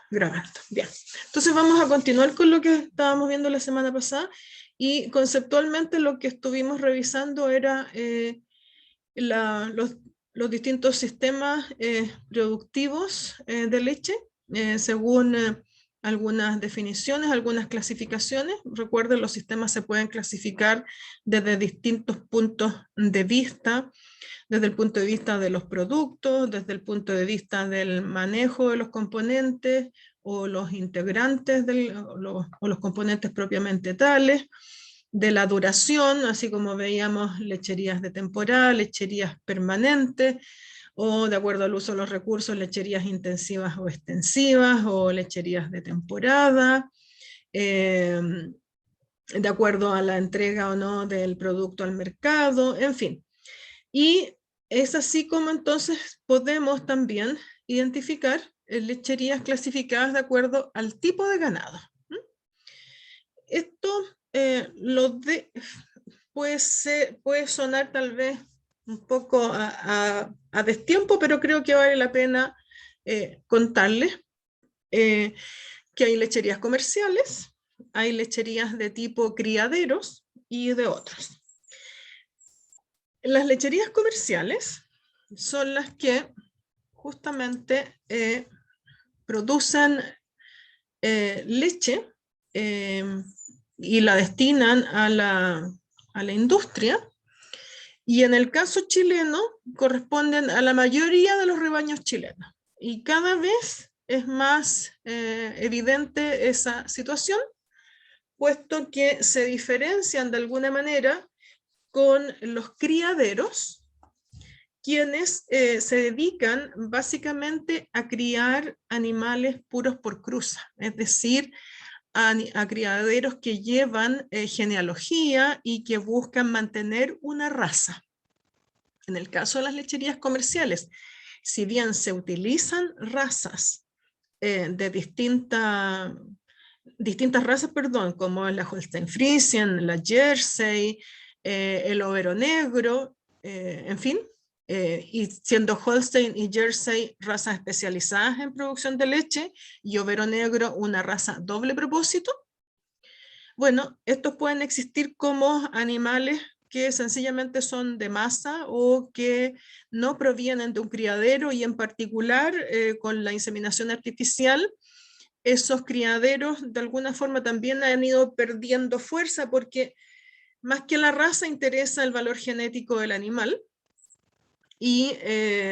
grabando. Bien. Entonces vamos a continuar con lo que estábamos viendo la semana pasada y conceptualmente lo que estuvimos revisando era los distintos sistemas productivos de leche según algunas definiciones, algunas clasificaciones. Recuerden, los sistemas se pueden clasificar desde distintos puntos de vista, desde el punto de vista de los productos, desde el punto de vista del manejo de los componentes o los integrantes o los componentes propiamente tales, de la duración, así como veíamos lecherías de temporada, lecherías permanentes, o de acuerdo al uso de los recursos, lecherías intensivas o extensivas, o lecherías de temporada, de acuerdo a la entrega o no del producto al mercado, en fin. Y es así como entonces podemos también identificar lecherías clasificadas de acuerdo al tipo de ganado. Esto puede sonar tal vez un poco a destiempo, pero creo que vale la pena contarles que hay lecherías comerciales, hay lecherías de tipo criaderos y de otros. Las lecherías comerciales son las que justamente producen leche y la destinan a la industria, y en el caso chileno corresponden a la mayoría de los rebaños chilenos. Y cada vez es más evidente esa situación, puesto que se diferencian de alguna manera con los criaderos, quienes se dedican básicamente a criar animales puros por cruza, es decir, a criaderos que llevan genealogía y que buscan mantener una raza. En el caso de las lecherías comerciales, si bien se utilizan razas de distintas razas, como la Holstein Friesian, la Jersey, el overo negro, en fin, y siendo Holstein y Jersey razas especializadas en producción de leche y overo negro una raza doble propósito, bueno, estos pueden existir como animales que sencillamente son de masa o que no provienen de un criadero, y en particular con la inseminación artificial, esos criaderos de alguna forma también han ido perdiendo fuerza, porque más que la raza interesa el valor genético del animal, y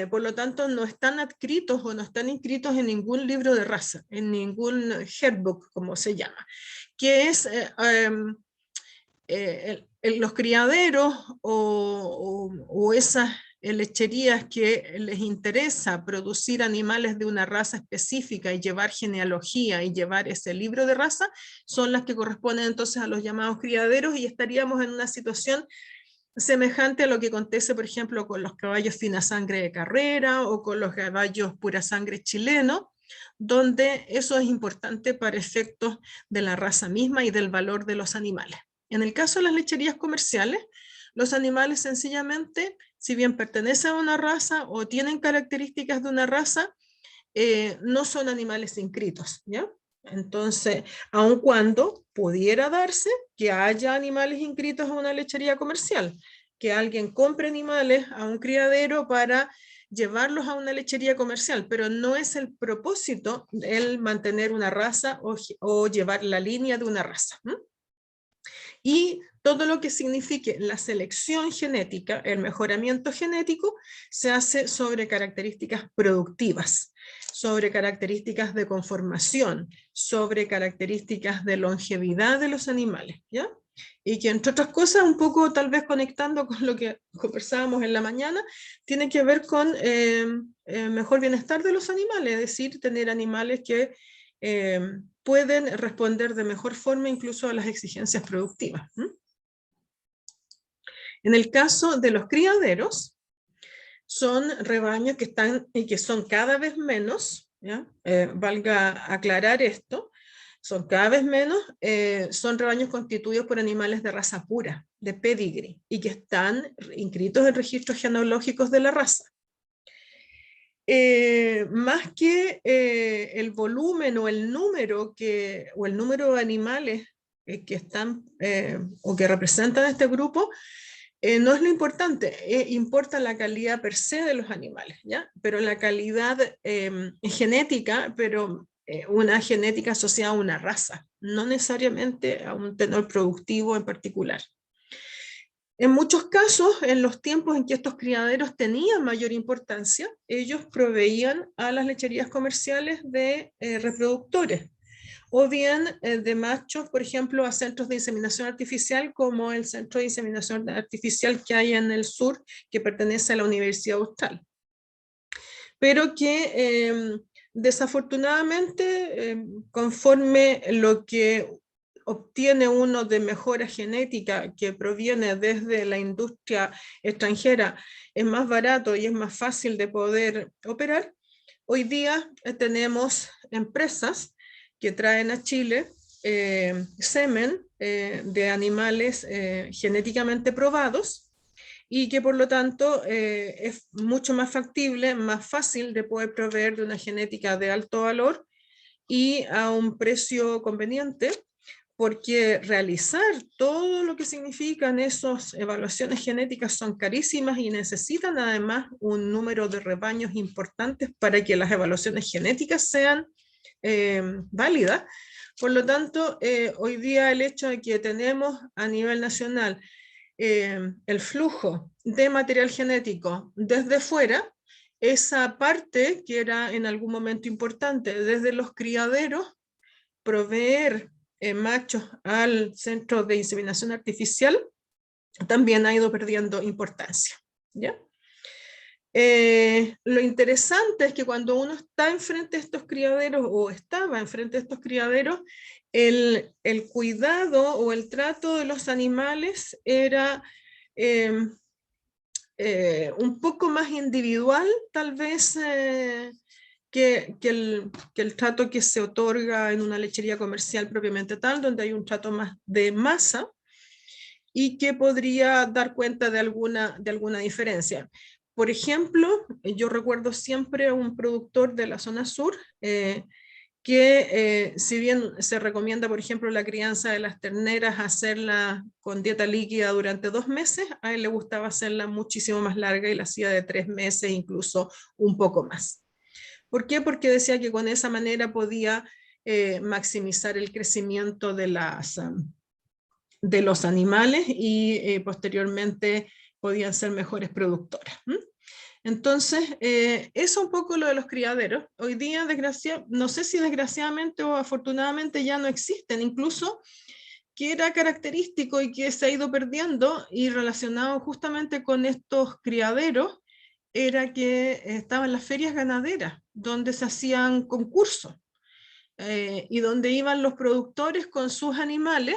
por lo tanto no están adscritos o no están inscritos en ningún libro de raza, en ningún headbook, como se llama, que es los criaderos o esas lecherías que les interesa producir animales de una raza específica y llevar genealogía y llevar ese libro de raza, son las que corresponden entonces a los llamados criaderos, y estaríamos en una situación semejante a lo que acontece, por ejemplo, con los caballos fina sangre de carrera o con los caballos pura sangre chilenos, donde eso es importante para efectos de la raza misma y del valor de los animales. En el caso de las lecherías comerciales, los animales sencillamente, si bien pertenecen a una raza o tienen características de una raza, no son animales inscritos, ¿ya? Entonces, aun cuando pudiera darse que haya animales inscritos a una lechería comercial, que alguien compre animales a un criadero para llevarlos a una lechería comercial, pero no es el propósito el mantener una raza o llevar la línea de una raza. Y todo lo que signifique la selección genética, el mejoramiento genético, se hace sobre características productivas, sobre características de conformación, sobre características de longevidad de los animales, ¿ya? Y que entre otras cosas, un poco tal vez conectando con lo que conversábamos en la mañana, tiene que ver con mejor bienestar de los animales, es decir, tener animales que pueden responder de mejor forma incluso a las exigencias productivas. En el caso de los criaderos, son rebaños que están y que son cada vez menos, ¿ya? Valga aclarar esto, son cada vez menos, son rebaños constituidos por animales de raza pura, de pedigree, y que están inscritos en registros genealógicos de la raza. más que el volumen o el número de animales que están o que representan este grupo, no es lo importante, importa la calidad per se de los animales, ¿ya? Pero la calidad genética, pero una genética asociada a una raza, no necesariamente a un tenor productivo en particular. En muchos casos, en los tiempos en que estos criaderos tenían mayor importancia, ellos proveían a las lecherías comerciales de reproductores, o bien de machos, por ejemplo, a centros de inseminación artificial, como el centro de inseminación artificial que hay en el sur, que pertenece a la Universidad Austral. Pero que desafortunadamente, conforme lo que obtiene uno de mejora genética que proviene desde la industria extranjera es más barato y es más fácil de poder operar, hoy día tenemos empresas que traen a Chile semen de animales genéticamente probados y que por lo tanto es mucho más factible, más fácil de poder proveer de una genética de alto valor y a un precio conveniente, porque realizar todo lo que significan esas evaluaciones genéticas son carísimas y necesitan además un número de rebaños importantes para que las evaluaciones genéticas sean válidas. Por lo tanto, hoy día el hecho de que tenemos a nivel nacional el flujo de material genético desde fuera, esa parte que era en algún momento importante desde los criaderos, proveer machos al centro de inseminación artificial, también ha ido perdiendo importancia, ¿ya? Lo interesante es que cuando uno está enfrente de estos criaderos o estaba enfrente de estos criaderos, el cuidado o el trato de los animales era un poco más individual, tal vez, que el trato que se otorga en una lechería comercial propiamente tal, donde hay un trato más de masa y que podría dar cuenta de alguna diferencia. Por ejemplo, yo recuerdo siempre a un productor de la zona sur que si bien se recomienda, por ejemplo, la crianza de las terneras, hacerla con dieta líquida durante 2 meses, a él le gustaba hacerla muchísimo más larga y la hacía de 3 meses, incluso un poco más. ¿Por qué? Porque decía que con esa manera podía maximizar el crecimiento de los animales y posteriormente podían ser mejores productoras. Entonces, eso es un poco lo de los criaderos. Hoy día, no sé si desgraciadamente o afortunadamente ya no existen, incluso que era característico y que se ha ido perdiendo y relacionado justamente con estos criaderos, era que estaban las ferias ganaderas, donde se hacían concursos y donde iban los productores con sus animales,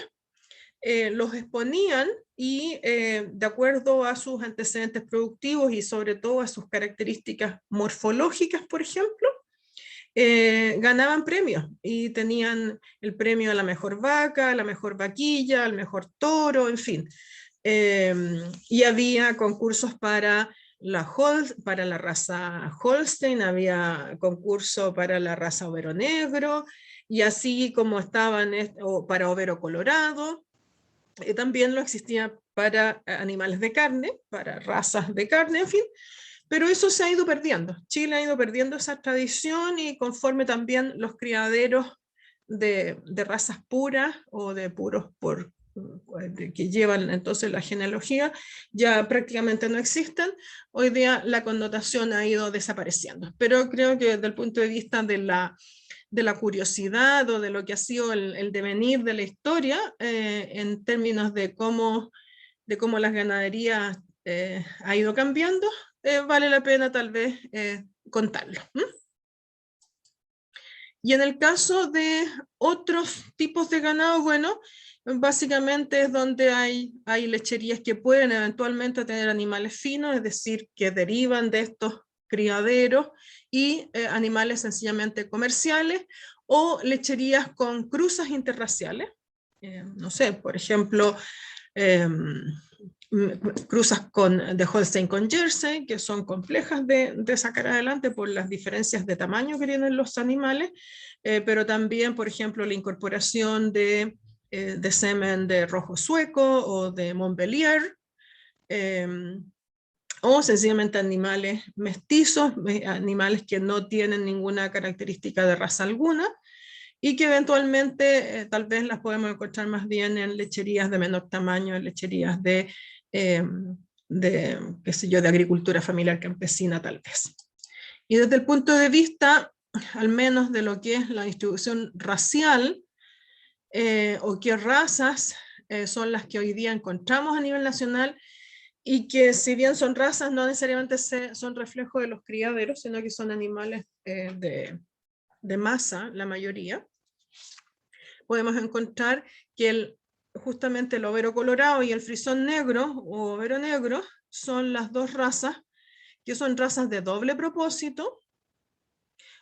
los exponían y de acuerdo a sus antecedentes productivos y sobre todo a sus características morfológicas, por ejemplo, ganaban premios y tenían el premio a la mejor vaca, a la mejor vaquilla, al mejor toro, en fin. Y había concursos para para la raza Holstein, había concurso para la raza overo negro, y así como estaban para overo colorado, también lo existía para animales de carne, para razas de carne, en fin, pero eso se ha ido perdiendo. Chile ha ido perdiendo esa tradición y conforme también los criaderos de razas puras o de puros que llevan entonces la genealogía ya prácticamente no existen, hoy día la connotación ha ido desapareciendo. Pero creo que desde el punto de vista de la curiosidad o de lo que ha sido el devenir de la historia en términos de cómo las ganaderías ha ido cambiando, vale la pena tal vez contarlo. Y en el caso de otros tipos de ganado, bueno, básicamente es donde hay lecherías que pueden eventualmente tener animales finos, es decir, que derivan de estos criaderos, y animales sencillamente comerciales, o lecherías con cruzas interraciales. No sé, por ejemplo, cruzas de Holstein con Jersey, que son complejas de sacar adelante por las diferencias de tamaño que tienen los animales, pero también, por ejemplo, la incorporación de semen de rojo sueco o de Montbéliard, o sencillamente animales mestizos, animales que no tienen ninguna característica de raza alguna, y que eventualmente tal vez las podemos encontrar más bien en lecherías de menor tamaño, en lecherías de qué sé yo, de agricultura familiar campesina tal vez. Y desde el punto de vista, al menos de lo que es la distribución racial, o qué razas son las que hoy día encontramos a nivel nacional, y que si bien son razas, no necesariamente son reflejo de los criaderos, sino que son animales de masa, la mayoría. Podemos encontrar que justamente el overo colorado y el frisón negro o overo negro son las dos razas que son razas de doble propósito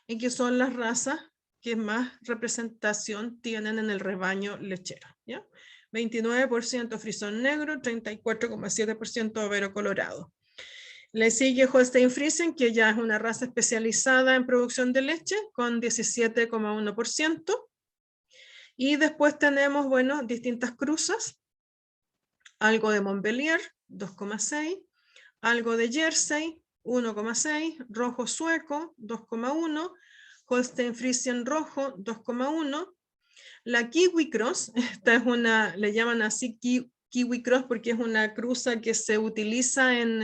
y que son las razas que más representación tienen en el rebaño lechero, ¿ya? 29% frisón negro, 34,7% overo colorado. Le sigue Holstein Friesen, que ya es una raza especializada en producción de leche, con 17,1%. Y después tenemos, bueno, distintas cruzas, algo de Montbéliard, 2,6, algo de Jersey, 1,6, rojo sueco, 2,1, Holstein Friesian rojo, 2,1, la Kiwi Cross, esta es le llaman así Kiwi Cross porque es una cruza que se utiliza en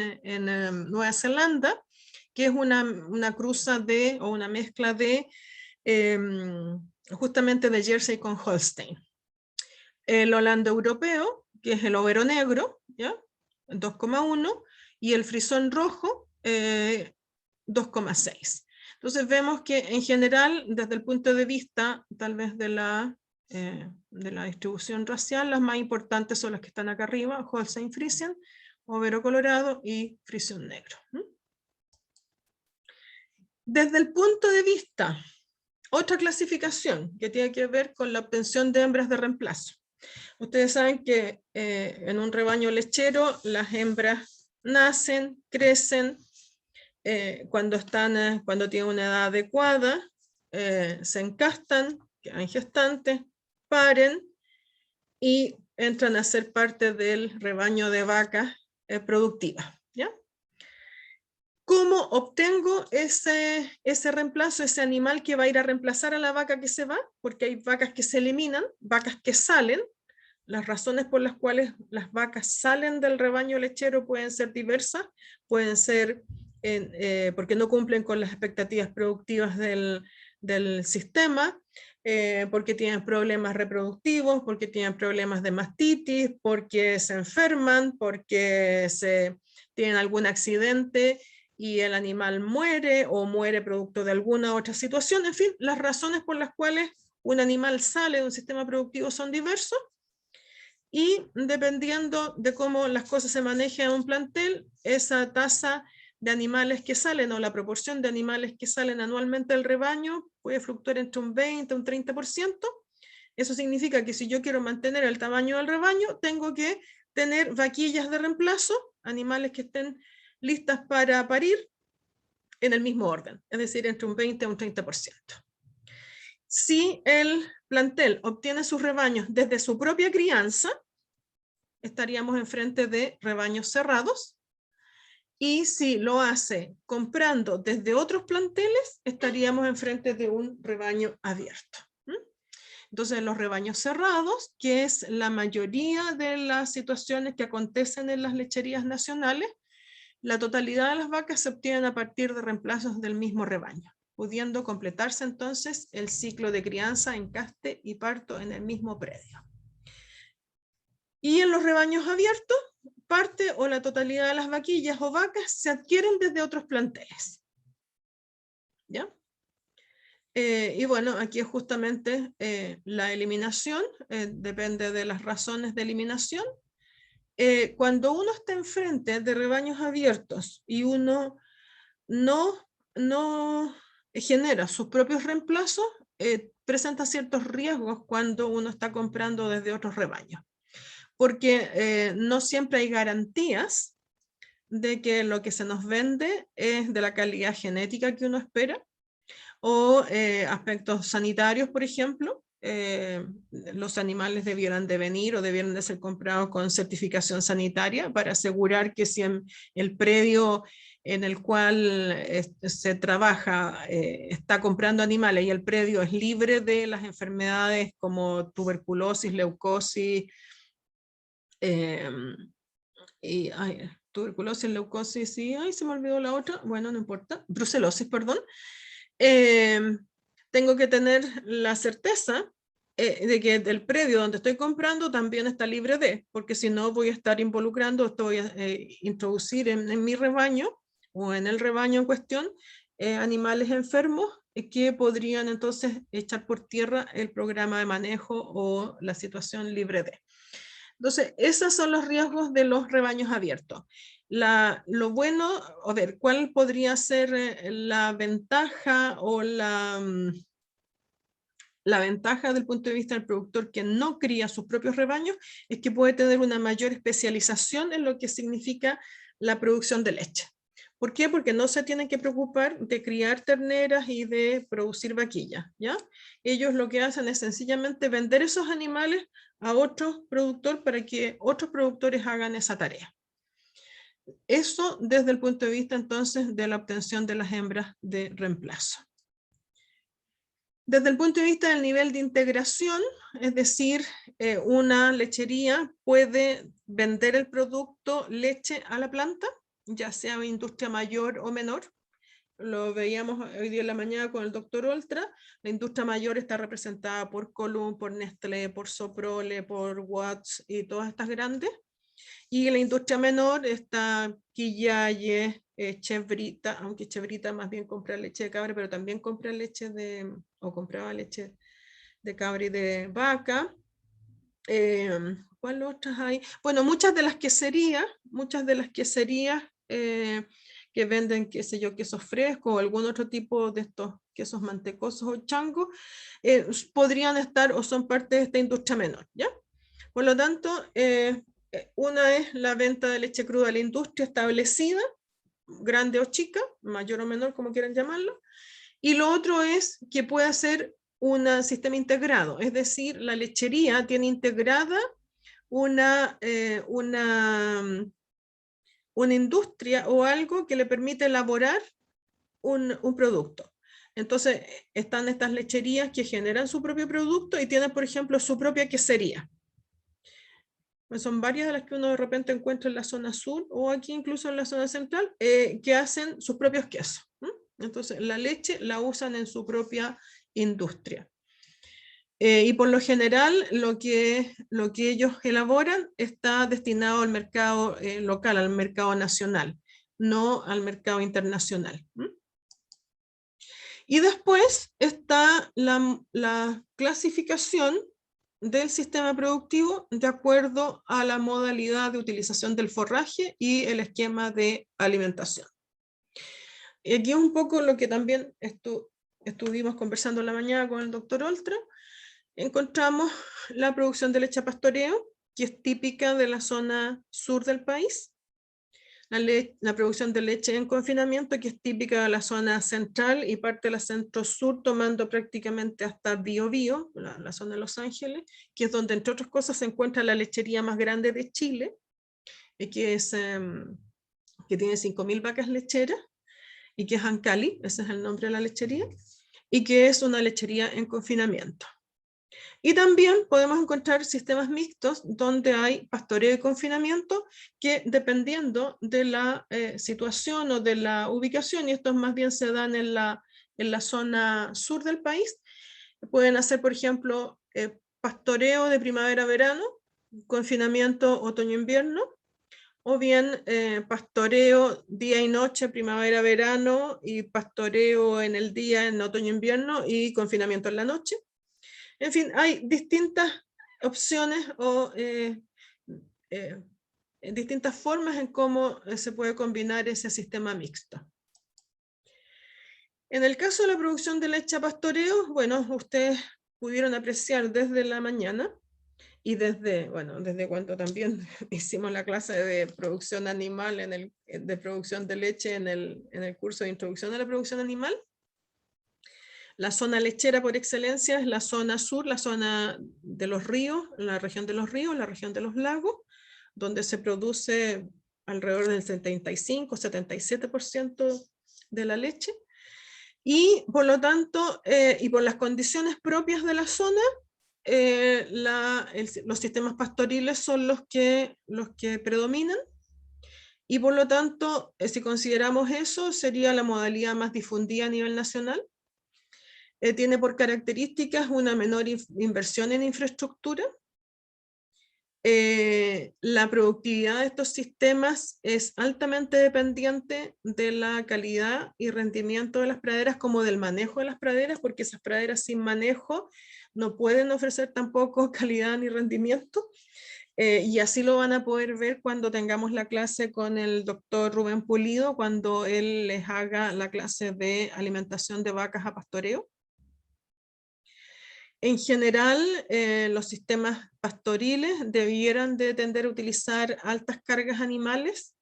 Nueva Zelanda, que es una cruza o una mezcla de justamente de Jersey con Holstein. El holanda europeo, que es el overo negro, ¿ya? 2,1, y el frisón rojo, 2,6. Entonces vemos que en general, desde el punto de vista tal vez de la distribución racial, las más importantes son las que están acá arriba, Holstein Friesian, overo colorado y frisón negro. Desde el punto de vista, otra clasificación que tiene que ver con la obtención de hembras de reemplazo. Ustedes saben que en un rebaño lechero las hembras nacen, crecen, cuando tienen una edad adecuada, se encastan, quedan gestantes, paren y entran a ser parte del rebaño de vacas productivas, ¿ya? ¿Cómo obtengo ese reemplazo, ese animal que va a ir a reemplazar a la vaca que se va? Porque hay vacas que se eliminan, vacas que salen. Las razones por las cuales las vacas salen del rebaño lechero pueden ser diversas, pueden ser porque no cumplen con las expectativas productivas del sistema, porque tienen problemas reproductivos, porque tienen problemas de mastitis, porque se enferman, porque tienen algún accidente y el animal muere o muere producto de alguna otra situación. En fin, las razones por las cuales un animal sale de un sistema productivo son diversos, y dependiendo de cómo las cosas se manejan en un plantel, esa tasa de animales que salen o la proporción de animales que salen anualmente del rebaño puede fluctuar entre un 20 y un 30%. Eso significa que si yo quiero mantener el tamaño del rebaño, tengo que tener vaquillas de reemplazo, animales que estén listas para parir en el mismo orden, es decir, entre un 20 y un 30%. Si el plantel obtiene sus rebaños desde su propia crianza, estaríamos enfrente de rebaños cerrados, y si lo hace comprando desde otros planteles, estaríamos enfrente de un rebaño abierto. Entonces, los rebaños cerrados, que es la mayoría de las situaciones que acontecen en las lecherías nacionales, la totalidad de las vacas se obtienen a partir de reemplazos del mismo rebaño, pudiendo completarse entonces el ciclo de crianza, encaste y parto en el mismo predio. Y en los rebaños abiertos, parte o la totalidad de las vaquillas o vacas se adquieren desde otros planteles. ¿Ya? Y bueno, aquí es justamente la eliminación, depende de las razones de eliminación. Cuando uno está enfrente de rebaños abiertos y uno no genera sus propios reemplazos, presenta ciertos riesgos cuando uno está comprando desde otros rebaños. porque no siempre hay garantías de que lo que se nos vende es de la calidad genética que uno espera, o aspectos sanitarios, por ejemplo. Los animales debieran de venir o debieran de ser comprados con certificación sanitaria para asegurar que si en el predio en el cual se trabaja está comprando animales y el predio es libre de las enfermedades como tuberculosis, leucosis, y tuberculosis, leucosis y se me olvidó la otra, bueno, no importa, brucelosis, perdón. Tengo que tener la certeza de que el predio donde estoy comprando también está libre de, porque si no voy a estar involucrando, estoy a introducir en mi rebaño o en el rebaño en cuestión animales enfermos que podrían entonces echar por tierra el programa de manejo o la situación libre de. Entonces, esos son los riesgos de los rebaños abiertos. Lo bueno, a ver, ¿cuál podría ser la ventaja o la ventaja del punto de vista del productor que no cría sus propios rebaños? Es que puede tener una mayor especialización en lo que significa la producción de leche. ¿Por qué? Porque no se tienen que preocupar de criar terneras y de producir vaquillas, ¿ya? Ellos lo que hacen es sencillamente vender esos animales a otro productor para que otros productores hagan esa tarea. Eso desde el punto de vista entonces de la obtención de las hembras de reemplazo. Desde el punto de vista del nivel de integración, es decir, una lechería puede vender el producto leche a la planta, ya sea una industria mayor o menor. Lo veíamos hoy día en la mañana con el doctor Oltra. La industria mayor está representada por Column, por Nestlé, por Soprole, por Watts y todas estas grandes. Y la industria menor está Quillaye, Chevrita, aunque Chevrita más bien compra leche de cabra, pero también compra leche o compraba leche de cabra y de vaca. ¿Cuál otras hay? Bueno, muchas de las queserías que venden, qué sé yo, quesos frescos o algún otro tipo de estos quesos mantecosos o changos, podrían estar o son parte de esta industria menor, ¿ya? Por lo tanto, una es la venta de leche cruda a la industria establecida, grande o chica, mayor o menor, como quieran llamarlo, y lo otro es que pueda ser un sistema integrado, es decir, la lechería tiene integrada una industria o algo que le permite elaborar un producto. Entonces, están estas lecherías que generan su propio producto y tienen, por ejemplo, su propia quesería. Pues son varias de las que uno de repente encuentra en la zona sur o aquí incluso en la zona central, que hacen sus propios quesos. Entonces, la leche la usan en su propia industria. Y por lo general, lo que ellos elaboran está destinado al mercado local, al mercado nacional, no al mercado internacional. Y después está la clasificación del sistema productivo de acuerdo a la modalidad de utilización del forraje y el esquema de alimentación. Y aquí un poco lo que también estuvimos conversando en la mañana con el doctor Oltra. Encontramos la producción de leche a pastoreo, que es típica de la zona sur del país. La producción de leche en confinamiento, que es típica de la zona central y parte de la centro-sur, tomando prácticamente hasta Biobío, la zona de Los Ángeles, que es donde, entre otras cosas, se encuentra la lechería más grande de Chile, que tiene 5.000 vacas lecheras, y que es Ancali, ese es el nombre de la lechería, y que es una lechería en confinamiento. Y también podemos encontrar sistemas mixtos donde hay pastoreo y confinamiento que, dependiendo de la situación o de la ubicación, y estos más bien se dan en la zona sur del país, pueden hacer, por ejemplo, pastoreo de primavera-verano, confinamiento otoño-invierno, o bien pastoreo día y noche, primavera-verano, y pastoreo en el día en otoño-invierno y confinamiento en la noche. En fin, hay distintas opciones o distintas formas en cómo se puede combinar ese sistema mixto. En el caso de la producción de leche a pastoreo, bueno, ustedes pudieron apreciar desde la mañana Y desde, bueno, desde cuando también hicimos la clase de producción animal, de producción de leche en el curso de introducción a la producción animal, la zona lechera por excelencia es la zona sur, la zona de los ríos, la región de los ríos, la región de los lagos, donde se produce alrededor del 75-77% de la leche. Y por lo tanto, y por las condiciones propias de la zona, los sistemas pastoriles son los que predominan. Y por lo tanto, si consideramos eso, sería la modalidad más difundida a nivel nacional. Tiene por características una menor inversión en infraestructura. La productividad de estos sistemas es altamente dependiente de la calidad y rendimiento de las praderas, como del manejo de las praderas, porque esas praderas sin manejo no pueden ofrecer tampoco calidad ni rendimiento. Y así lo van a poder ver cuando tengamos la clase con el doctor Rubén Pulido, cuando él les haga la clase de alimentación de vacas a pastoreo. En general, los sistemas pastoriles debieran de tender a utilizar altas cargas animales.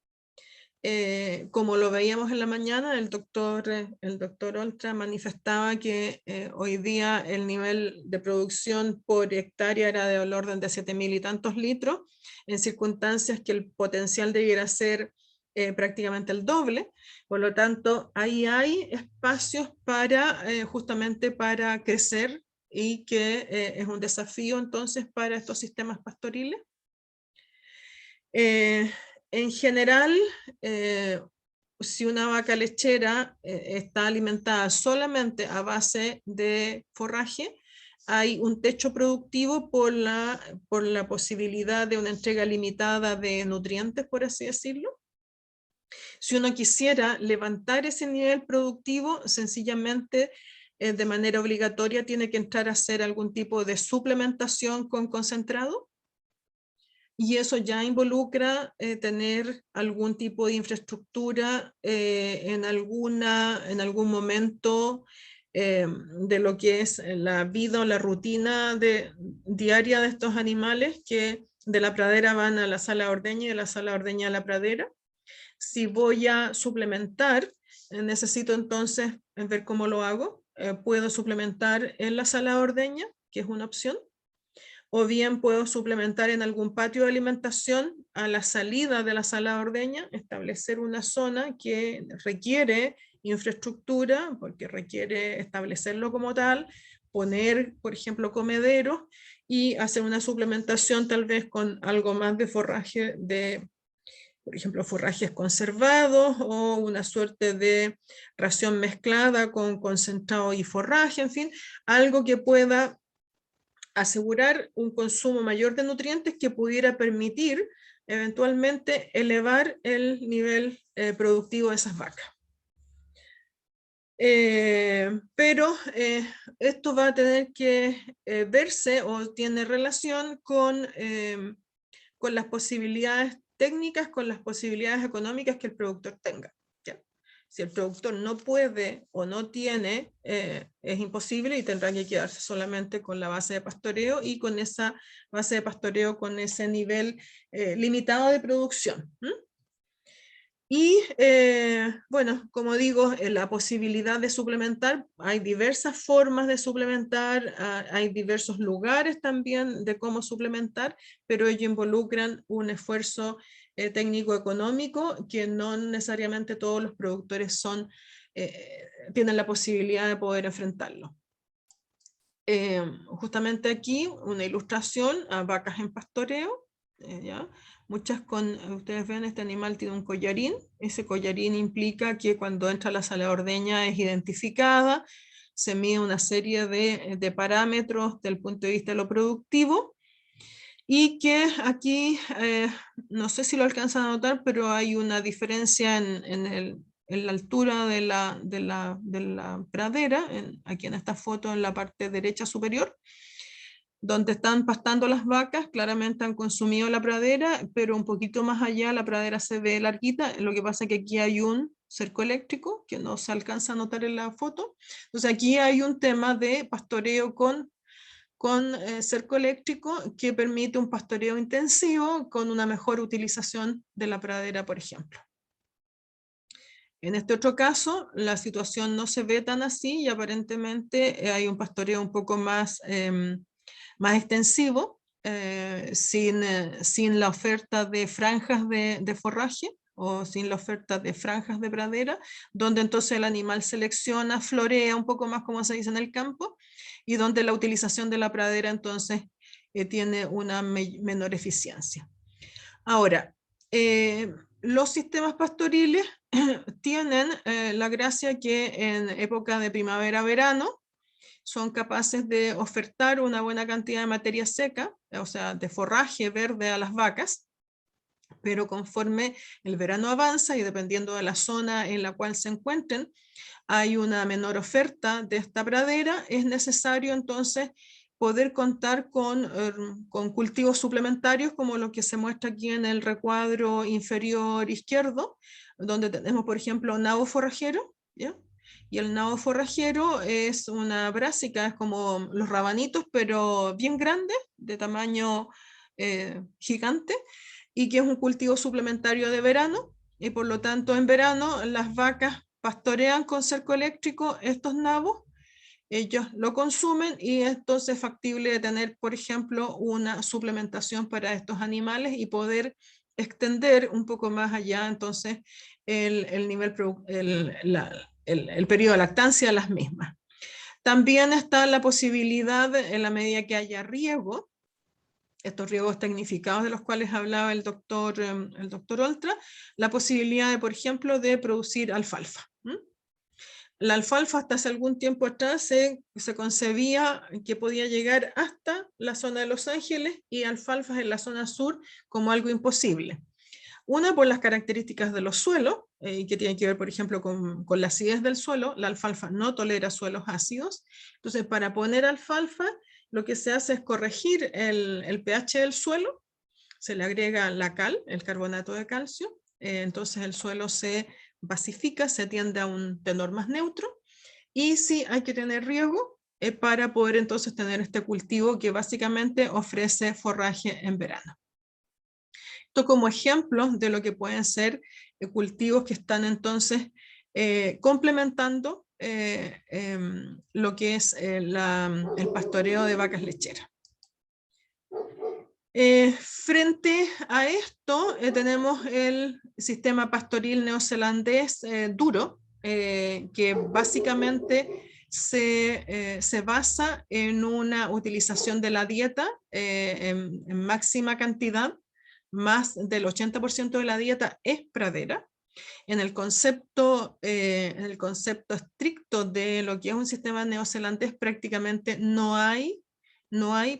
Como lo veíamos en la mañana, el doctor Oltra manifestaba que hoy día el nivel de producción por hectárea era del orden de 7.000 y tantos litros, en circunstancias que el potencial debiera ser prácticamente el doble. Por lo tanto, ahí hay espacios para justamente para crecer, y que es un desafío entonces para estos sistemas pastoriles. En general, si una vaca lechera está alimentada solamente a base de forraje, hay un techo productivo por la posibilidad de una entrega limitada de nutrientes, por así decirlo. Si uno quisiera levantar ese nivel productivo, sencillamente de manera obligatoria tiene que entrar a hacer algún tipo de suplementación con concentrado, y eso ya involucra tener algún tipo de infraestructura en algún momento de lo que es la vida o la rutina diaria de estos animales, que de la pradera van a la sala de ordeña y de la sala de ordeña a la pradera. Si voy a suplementar, necesito entonces ver cómo lo hago. Puedo suplementar en la sala de ordeña, que es una opción, o bien puedo suplementar en algún patio de alimentación a la salida de la sala de ordeña, establecer una zona que requiere infraestructura, porque requiere establecerlo como tal, poner, por ejemplo, comederos, y hacer una suplementación tal vez con algo más de forraje por ejemplo, forrajes conservados, o una suerte de ración mezclada con concentrado y forraje, en fin, algo que pueda asegurar un consumo mayor de nutrientes que pudiera permitir eventualmente elevar el nivel productivo de esas vacas. Pero esto va a tener que verse, o tiene relación con las posibilidades técnicas, con las posibilidades económicas que el productor tenga. ¿Ya? Si el productor no puede o no tiene, es imposible, y tendrá que quedarse solamente con la base de pastoreo, y con esa base de pastoreo con ese nivel limitado de producción. Y bueno, como digo, la posibilidad de suplementar, hay diversas formas de suplementar, hay diversos lugares también de cómo suplementar, pero ellos involucran un esfuerzo técnico-económico que no necesariamente todos los productores tienen la posibilidad de poder enfrentarlo. Justamente aquí una ilustración a vacas en pastoreo. ¿Ya? Muchas ustedes ven, este animal tiene un collarín. Ese collarín implica que cuando entra a la sala de ordeña es identificada, se mide una serie de parámetros desde el punto de vista de lo productivo, y que aquí, no sé si lo alcanzan a notar, pero hay una diferencia en la altura de la pradera, aquí en esta foto en la parte derecha superior, donde están pastando las vacas. Claramente han consumido la pradera, pero un poquito más allá la pradera se ve larguita. Lo que pasa es que aquí hay un cerco eléctrico que no se alcanza a notar en la foto. Entonces aquí hay un tema de pastoreo con con cerco eléctrico que permite un pastoreo intensivo con una mejor utilización de la pradera, por ejemplo. En este otro caso, la situación no se ve tan así y aparentemente hay un pastoreo un poco más, más extensivo, sin la oferta de franjas de forraje o sin la oferta de franjas de pradera, donde entonces el animal selecciona, florea un poco más, como se dice en el campo, y donde la utilización de la pradera entonces tiene una menor eficiencia. Ahora, los sistemas pastoriles tienen la gracia que en época de primavera-verano son capaces de ofertar una buena cantidad de materia seca, o sea, de forraje verde a las vacas, pero conforme el verano avanza y dependiendo de la zona en la cual se encuentren, hay una menor oferta de esta pradera, es necesario entonces poder contar con cultivos suplementarios como lo que se muestra aquí en el recuadro inferior izquierdo, donde tenemos, por ejemplo, nabo forrajero, ¿ya? Y el nabo forrajero es una brásica, es como los rabanitos, pero bien grande, de tamaño gigante, y que es un cultivo suplementario de verano, y por lo tanto en verano las vacas pastorean con cerco eléctrico estos nabos, ellos lo consumen y entonces es factible de tener, por ejemplo, una suplementación para estos animales y poder extender un poco más allá entonces el nivel, el periodo de lactancia de las mismas. También está la posibilidad, en la medida que haya riego, estos riegos tecnificados de los cuales hablaba el doctor Oltra, la posibilidad de, por ejemplo, de producir alfalfa. La alfalfa hasta hace algún tiempo atrás se concebía que podía llegar hasta la zona de Los Ángeles y alfalfas en la zona sur como algo imposible. Una, por las características de los suelos, que tienen que ver, por ejemplo, con la acidez del suelo. La alfalfa no tolera suelos ácidos. Entonces, para poner alfalfa, lo que se hace es corregir el pH del suelo, se le agrega la cal, el carbonato de calcio, entonces el suelo se basifica, se tiende a un tenor más neutro, y sí hay que tener riego para poder entonces tener este cultivo que básicamente ofrece forraje en verano. Esto como ejemplos de lo que pueden ser cultivos que están entonces complementando lo que es el pastoreo de vacas lecheras. Frente a esto tenemos el sistema pastoril neozelandés duro, que básicamente se basa en una utilización de la dieta en máxima cantidad, más del 80% de la dieta es pradera. En el concepto estricto de lo que es un sistema neozelandés prácticamente no hay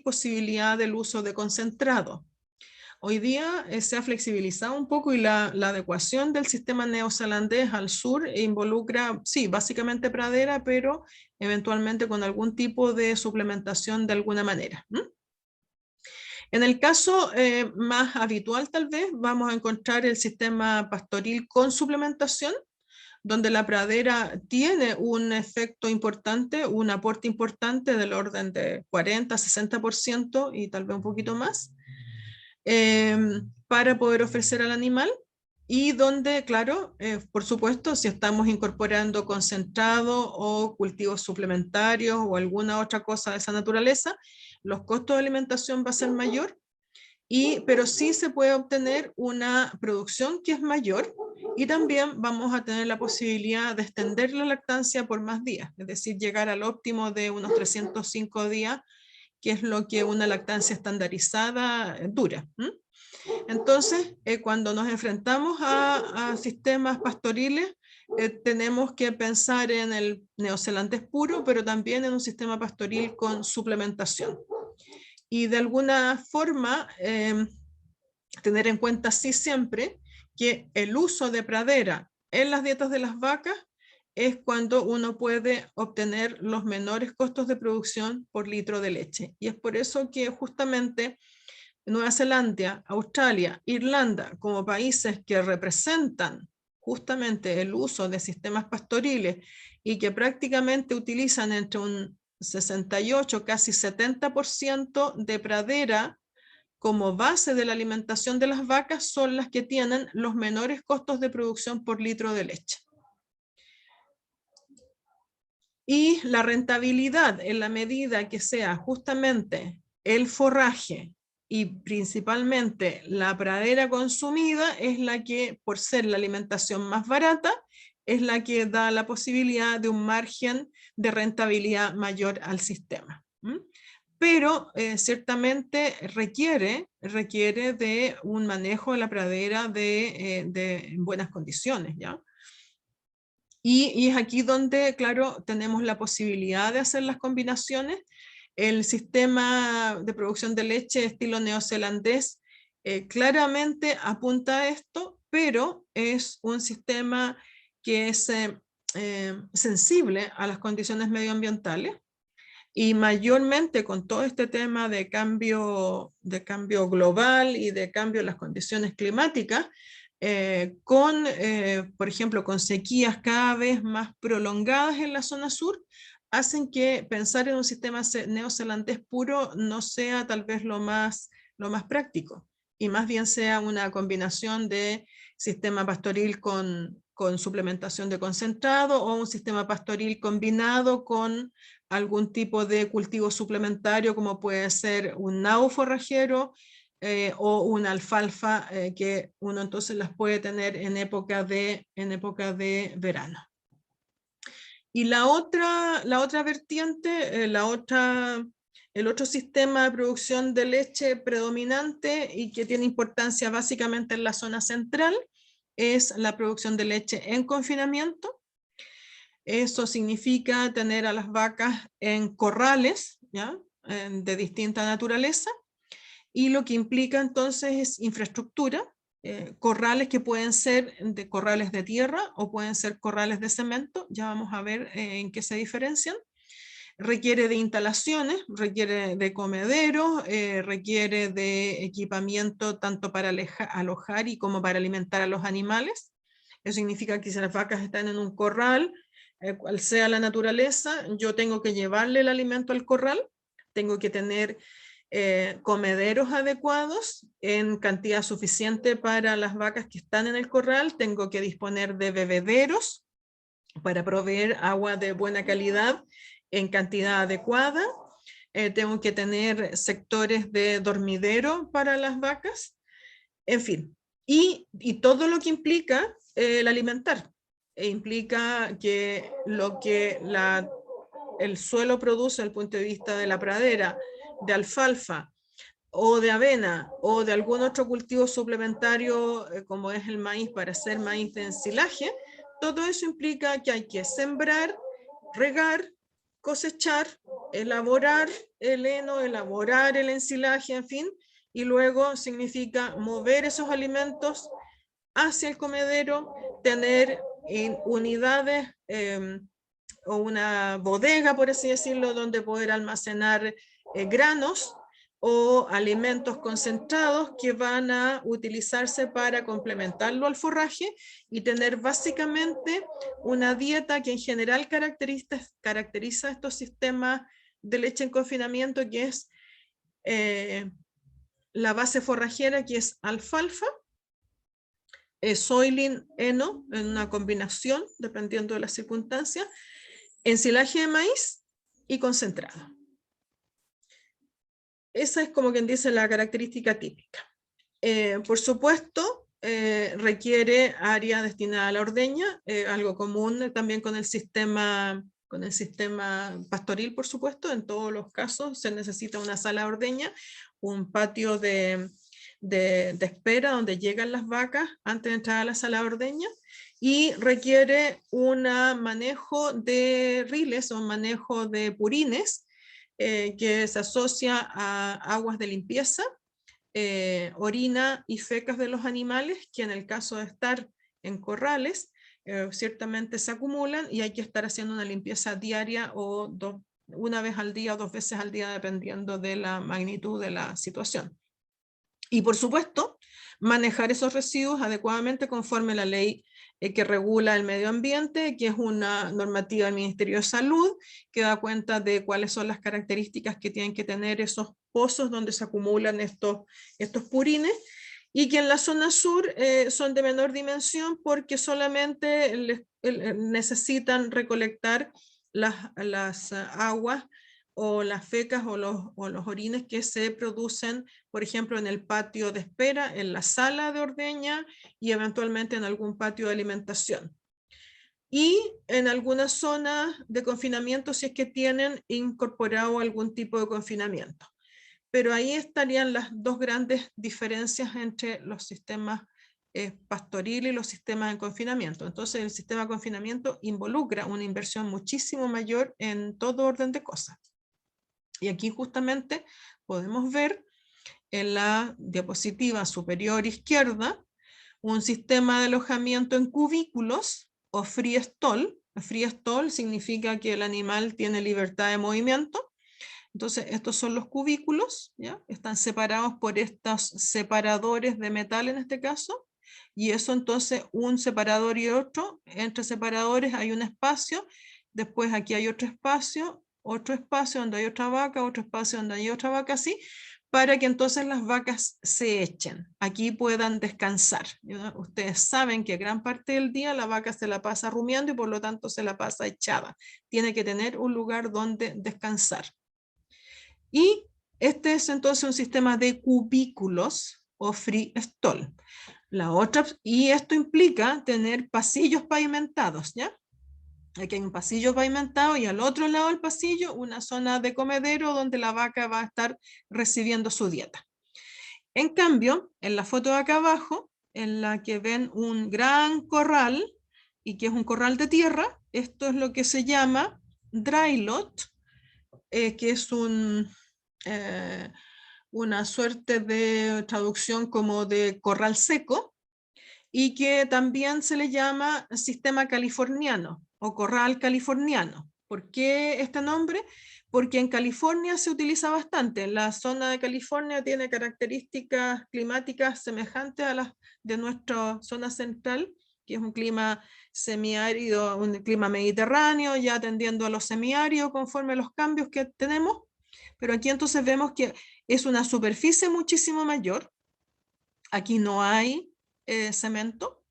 posibilidad del uso de concentrado. Hoy día se ha flexibilizado un poco y la adecuación del sistema neozelandés al sur involucra, sí, básicamente pradera, pero eventualmente con algún tipo de suplementación de alguna manera. En el caso más habitual tal vez vamos a encontrar el sistema pastoril con suplementación, donde la pradera tiene un efecto importante, un aporte importante del orden de 40-60% y tal vez un poquito más, para poder ofrecer al animal, y donde, claro, por supuesto, si estamos incorporando concentrado o cultivos suplementarios o alguna otra cosa de esa naturaleza, los costos de alimentación va a ser mayor, pero sí se puede obtener una producción que es mayor, y también vamos a tener la posibilidad de extender la lactancia por más días, es decir, llegar al óptimo de unos 305 días, que es lo que una lactancia estandarizada dura. Entonces, cuando nos enfrentamos a sistemas pastoriles, tenemos que pensar en el neozelandés puro, pero también en un sistema pastoril con suplementación. Y de alguna forma, tener en cuenta sí siempre que el uso de pradera en las dietas de las vacas es cuando uno puede obtener los menores costos de producción por litro de leche. Y es por eso que justamente Nueva Zelanda, Australia, Irlanda, como países que representan justamente el uso de sistemas pastoriles y que prácticamente utilizan entre un 68, casi 70% de pradera como base de la alimentación de las vacas son las que tienen los menores costos de producción por litro de leche. Y la rentabilidad, en la medida que sea justamente el forraje y principalmente la pradera consumida, es la que, por ser la alimentación más barata, es la que da la posibilidad de un margen de rentabilidad mayor al sistema. Pero ciertamente requiere de un manejo de la pradera en buenas condiciones, ¿ya? Y es aquí donde, claro, tenemos la posibilidad de hacer las combinaciones. El sistema de producción de leche estilo neozelandés claramente apunta a esto, pero es un sistema que es sensible a las condiciones medioambientales y mayormente con todo este tema de cambio global y de cambio en las condiciones climáticas, por ejemplo, con sequías cada vez más prolongadas en la zona sur, hacen que pensar en un sistema neozelandés puro no sea tal vez lo más práctico, y más bien sea una combinación de sistema pastoril con suplementación de concentrado o un sistema pastoril combinado con algún tipo de cultivo suplementario, como puede ser un nabo forrajero, o una alfalfa, que uno entonces las puede tener en época de verano. Y la otra vertiente, el otro sistema de producción de leche predominante y que tiene importancia básicamente en la zona central, es la producción de leche en confinamiento. Eso significa tener a las vacas en corrales, ¿ya? De distinta naturaleza, y lo que implica entonces es infraestructura, corrales que pueden ser de corrales de tierra o pueden ser corrales de cemento, ya vamos a ver en qué se diferencian. Requiere de instalaciones, requiere de comederos, requiere de equipamiento tanto para alojar y como para alimentar a los animales. Eso significa que si las vacas están en un corral, cual sea la naturaleza, yo tengo que llevarle el alimento al corral, tengo que tener comederos adecuados en cantidad suficiente para las vacas que están en el corral, tengo que disponer de bebederos para proveer agua de buena calidad en cantidad adecuada, tengo que tener sectores de dormidero para las vacas, en fin, y todo lo que implica el alimentar. Implica que lo que el suelo produce desde el punto de vista de la pradera, de alfalfa o de avena o de algún otro cultivo suplementario, como es el maíz, para hacer maíz de ensilaje, todo eso implica que hay que sembrar, regar, cosechar, elaborar el heno, elaborar el ensilaje, en fin, y luego significa mover esos alimentos hacia el comedero, tener unidades o una bodega, por así decirlo, donde poder almacenar granos o alimentos concentrados que van a utilizarse para complementarlo al forraje y tener básicamente una dieta que en general caracteriza estos sistemas de leche en confinamiento, que es la base forrajera, que es alfalfa, soylin, heno, en una combinación, dependiendo de las circunstancias, ensilaje de maíz y concentrado. Esa es, como quien dice, la característica típica. Por supuesto, requiere área destinada a la ordeña, algo común también con el sistema pastoril, por supuesto. En todos los casos se necesita una sala de ordeña, un patio de espera donde llegan las vacas antes de entrar a la sala de ordeña, y requiere un manejo de riles o un manejo de purines, que se asocia a aguas de limpieza, orina y fecas de los animales, que en el caso de estar en corrales, ciertamente se acumulan y hay que estar haciendo una limpieza diaria o una vez al día o 2 veces al día, dependiendo de la magnitud de la situación. Y por supuesto, manejar esos residuos adecuadamente conforme la ley que regula el medio ambiente, que es una normativa del Ministerio de Salud, que da cuenta de cuáles son las características que tienen que tener esos pozos donde se acumulan estos purines, y que en la zona sur son de menor dimensión porque solamente necesitan recolectar las aguas o las fecas o los orines que se producen, por ejemplo, en el patio de espera, en la sala de ordeña y eventualmente en algún patio de alimentación. Y en algunas zonas de confinamiento si es que tienen incorporado algún tipo de confinamiento. Pero ahí estarían las dos grandes diferencias entre los sistemas pastoriles y los sistemas de confinamiento. Entonces el sistema de confinamiento involucra una inversión muchísimo mayor en todo orden de cosas. Y aquí justamente podemos ver en la diapositiva superior izquierda un sistema de alojamiento en cubículos o free stall. Free stall significa que el animal tiene libertad de movimiento. Entonces estos son los cubículos, ¿ya? Están separados por estos separadores de metal en este caso, y eso entonces un separador y otro, entre separadores hay un espacio, después aquí hay otro espacio donde hay otra vaca, otro espacio donde hay otra vaca, así, para que entonces las vacas se echen, aquí puedan descansar. ¿Ya? Ustedes saben que gran parte del día la vaca se la pasa rumiando y por lo tanto se la pasa echada. Tiene que tener un lugar donde descansar. Y este es entonces un sistema de cubículos o free stall. Y esto implica tener pasillos pavimentados, ¿ya? Aquí hay un pasillo pavimentado y al otro lado del pasillo una zona de comedero donde la vaca va a estar recibiendo su dieta. En cambio, en la foto de acá abajo, en la que ven un gran corral y que es un corral de tierra, esto es lo que se llama dry lot, que es una suerte de traducción como de corral seco, y que también se le llama sistema californiano o corral californiano. ¿Por qué este nombre? Porque en California se utiliza bastante. La zona de California tiene características climáticas semejantes a las de nuestra zona central, que es un clima semiárido, un clima mediterráneo, ya tendiendo a lo semiárido conforme a los cambios que tenemos. Pero aquí entonces vemos que es una superficie muchísimo mayor. Aquí no hay cemento.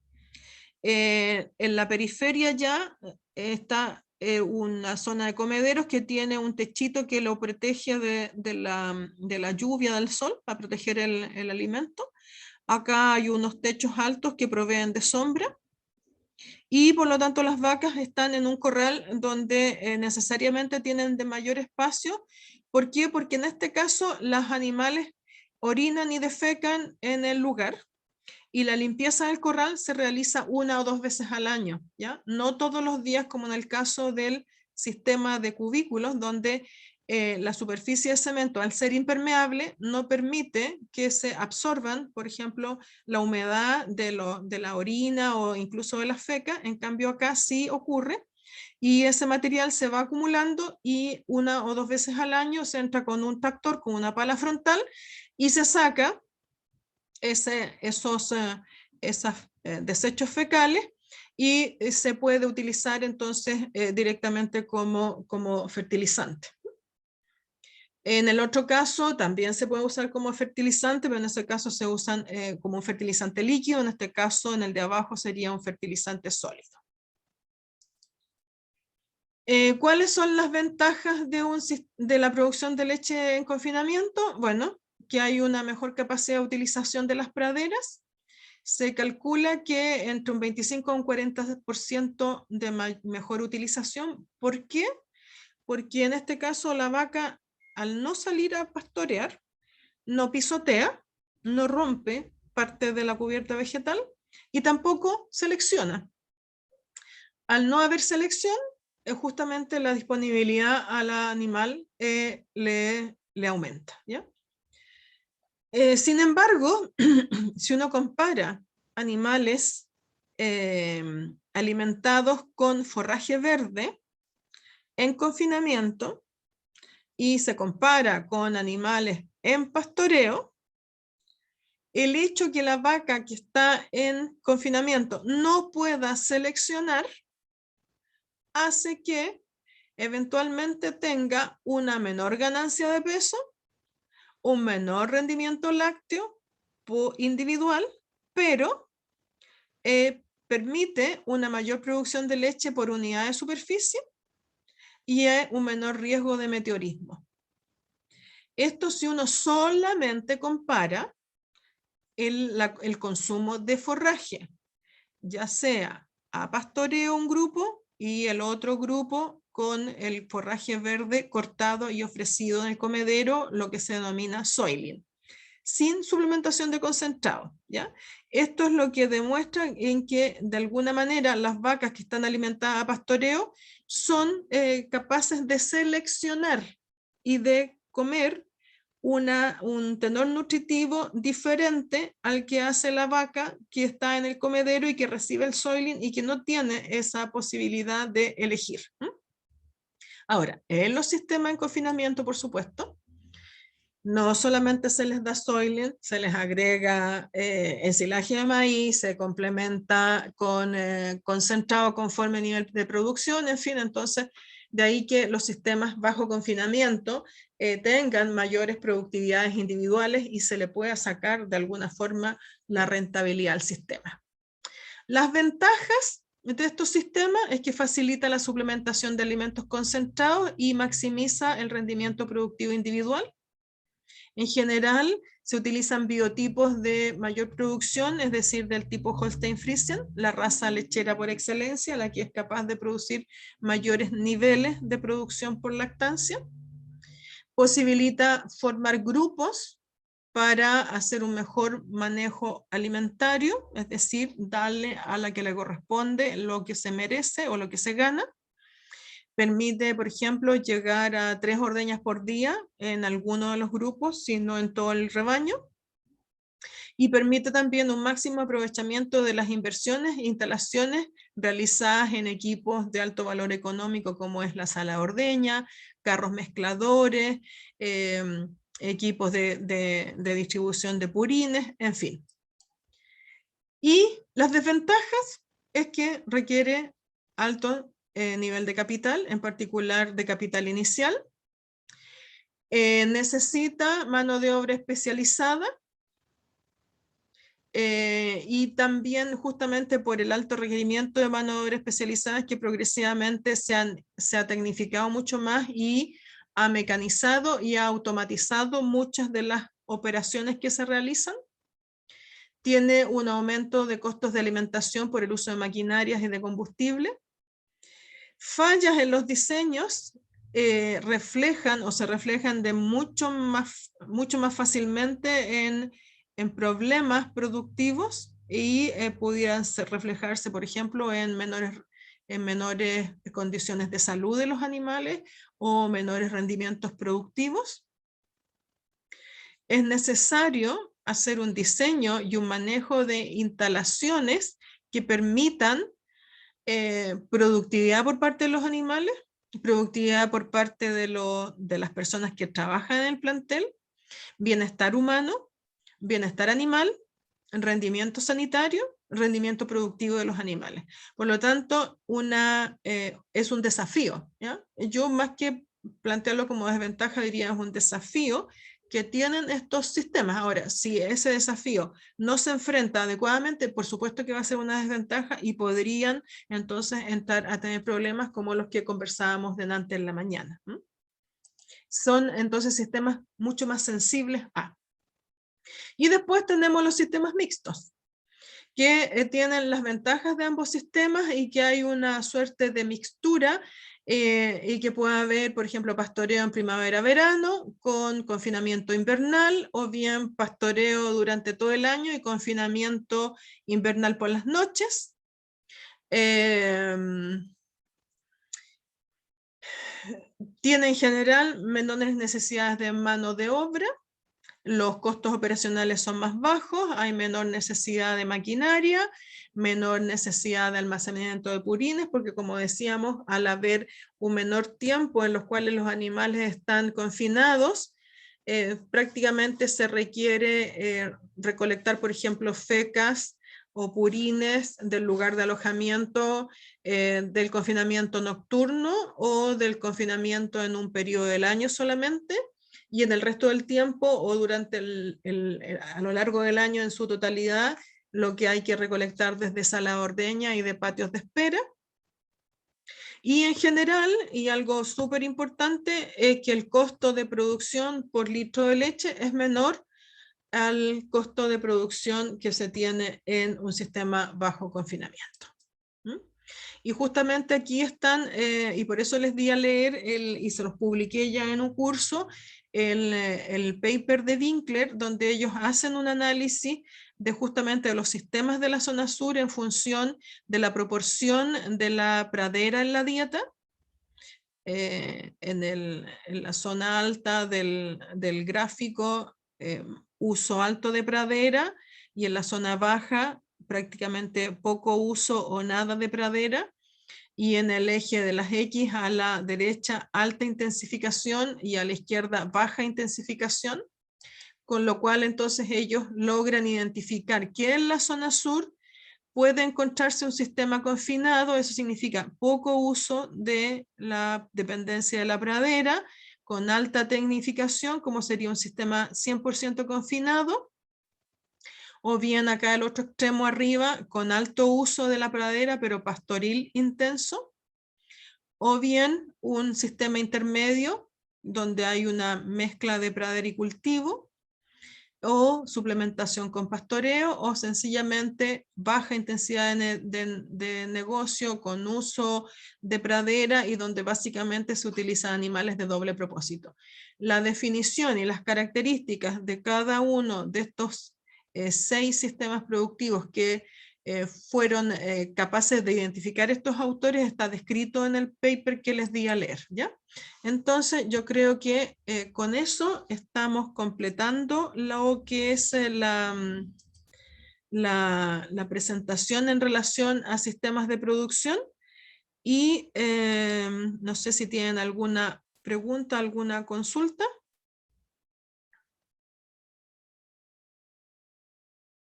En la periferia ya está una zona de comederos que tiene un techito que lo protege de la lluvia, del sol, para proteger el alimento. Acá hay unos techos altos que proveen de sombra. Y por lo tanto las vacas están en un corral donde necesariamente tienen de mayor espacio. ¿Por qué? Porque en este caso los animales orinan y defecan en el lugar y la limpieza del corral se realiza 1 o 2 veces al año, ¿ya? No todos los días como en el caso del sistema de cubículos donde la superficie de cemento, al ser impermeable, no permite que se absorban, por ejemplo, la humedad de la orina o incluso de la feca. En cambio acá sí ocurre, y ese material se va acumulando y 1 o 2 veces al año se entra con un tractor, con una pala frontal, y se saca esos desechos fecales y se puede utilizar entonces directamente como fertilizante. En el otro caso también se puede usar como fertilizante, pero en ese caso se usan como un fertilizante líquido. En este caso, en el de abajo, sería un fertilizante sólido. ¿Cuáles son las ventajas de la producción de leche en confinamiento? Bueno, que hay una mejor capacidad de utilización de las praderas. Se calcula que entre un 25 a un 40% de mejor utilización. ¿Por qué? Porque en este caso la vaca, al no salir a pastorear, no pisotea, no rompe parte de la cubierta vegetal y tampoco selecciona. Al no haber selección, justamente la disponibilidad al animal le aumenta, ¿ya? Sin embargo, si uno compara animales alimentados con forraje verde en confinamiento y se compara con animales en pastoreo, el hecho que la vaca que está en confinamiento no pueda seleccionar hace que eventualmente tenga una menor ganancia de peso, un menor rendimiento lácteo individual, pero permite una mayor producción de leche por unidad de superficie y un menor riesgo de meteorismo. Esto si uno solamente compara el consumo de forraje, ya sea a pastoreo un grupo y el otro grupo con el forraje verde cortado y ofrecido en el comedero, lo que se denomina soiling, sin suplementación de concentrado, ¿ya? Esto es lo que demuestra en que de alguna manera las vacas que están alimentadas a pastoreo son capaces de seleccionar y de comer un tenor nutritivo diferente al que hace la vaca que está en el comedero y que recibe el soiling y que no tiene esa posibilidad de elegir. Ahora, en los sistemas en confinamiento, por supuesto, no solamente se les da soiling, se les agrega ensilaje de maíz, se complementa con concentrado conforme nivel de producción, en fin, entonces de ahí que los sistemas bajo confinamiento tengan mayores productividades individuales y se le pueda sacar de alguna forma la rentabilidad al sistema. Las ventajas de estos sistemas es que facilita la suplementación de alimentos concentrados y maximiza el rendimiento productivo individual. En general, se utilizan biotipos de mayor producción, es decir, del tipo Holstein-Friesian, la raza lechera por excelencia, la que es capaz de producir mayores niveles de producción por lactancia. Posibilita formar grupos para hacer un mejor manejo alimentario, es decir, darle a la que le corresponde lo que se merece o lo que se gana. Permite, por ejemplo, llegar a 3 ordeñas por día en alguno de los grupos, sino en todo el rebaño. Y permite también un máximo aprovechamiento de las inversiones e instalaciones realizadas en equipos de alto valor económico, como es la sala de ordeña, carros mezcladores, equipos de distribución de purines, en fin. Y las desventajas es que requiere alto nivel de capital, en particular de capital inicial. Necesita mano de obra especializada y también justamente por el alto requerimiento de mano de obra especializada es que progresivamente se ha tecnificado mucho más y ha mecanizado y ha automatizado muchas de las operaciones que se realizan. Tiene un aumento de costos de alimentación por el uso de maquinarias y de combustible. Fallas en los diseños reflejan o se reflejan de mucho más fácilmente en problemas productivos y pudieran reflejarse, por ejemplo, en menores condiciones de salud de los animales o menores rendimientos productivos. Es necesario hacer un diseño y un manejo de instalaciones que permitan productividad por parte de los animales, productividad por parte de las personas que trabajan en el plantel, bienestar humano, bienestar animal, rendimiento sanitario, rendimiento productivo de los animales. Por lo tanto, es un desafío, ¿ya? Yo más que plantearlo como desventaja diría es un desafío que tienen estos sistemas. Ahora, si ese desafío no se enfrenta adecuadamente, por supuesto que va a ser una desventaja y podrían entonces entrar a tener problemas como los que conversábamos delante en la mañana. Son entonces sistemas mucho más sensibles a. Y después tenemos los sistemas mixtos, que tienen las ventajas de ambos sistemas y que hay una suerte de mixtura y que puede haber, por ejemplo, pastoreo en primavera-verano con confinamiento invernal o bien pastoreo durante todo el año y confinamiento invernal por las noches. Tiene en general menores necesidades de mano de obra, los costos operacionales son más bajos, hay menor necesidad de maquinaria, menor necesidad de almacenamiento de purines, porque como decíamos, al haber un menor tiempo en los cuales los animales están confinados, prácticamente se requiere recolectar, por ejemplo, fecas o purines del lugar de alojamiento, del confinamiento nocturno o del confinamiento en un periodo del año solamente, y en el resto del tiempo o durante a lo largo del año en su totalidad, lo que hay que recolectar desde sala de ordeña y de patios de espera. Y en general, y algo súper importante, es que el costo de producción por litro de leche es menor al costo de producción que se tiene en un sistema bajo confinamiento. ¿Mm? Y justamente aquí están, y por eso les di a leer, y se los publiqué ya en un curso, el paper de Winkler, donde ellos hacen un análisis de justamente los sistemas de la zona sur en función de la proporción de la pradera en la dieta. En la zona alta del gráfico, uso alto de pradera, y en la zona baja prácticamente poco uso o nada de pradera, y en el eje de las X a la derecha alta intensificación y a la izquierda baja intensificación, con lo cual entonces ellos logran identificar que en la zona sur puede encontrarse un sistema confinado. Eso significa poco uso de la dependencia de la pradera, con alta tecnificación, como sería un sistema 100% confinado, o bien acá el otro extremo arriba, con alto uso de la pradera, pero pastoril intenso, o bien un sistema intermedio, donde hay una mezcla de pradera y cultivo, o suplementación con pastoreo, o sencillamente baja intensidad de negocio con uso de pradera, y donde básicamente se utilizan animales de doble propósito. La definición y las características de cada uno de estos 6 sistemas productivos que fueron capaces de identificar estos autores está descrito en el paper que les di a leer, ¿ya? Entonces yo creo que con eso estamos completando lo que es la presentación en relación a sistemas de producción, y no sé si tienen alguna pregunta, alguna consulta.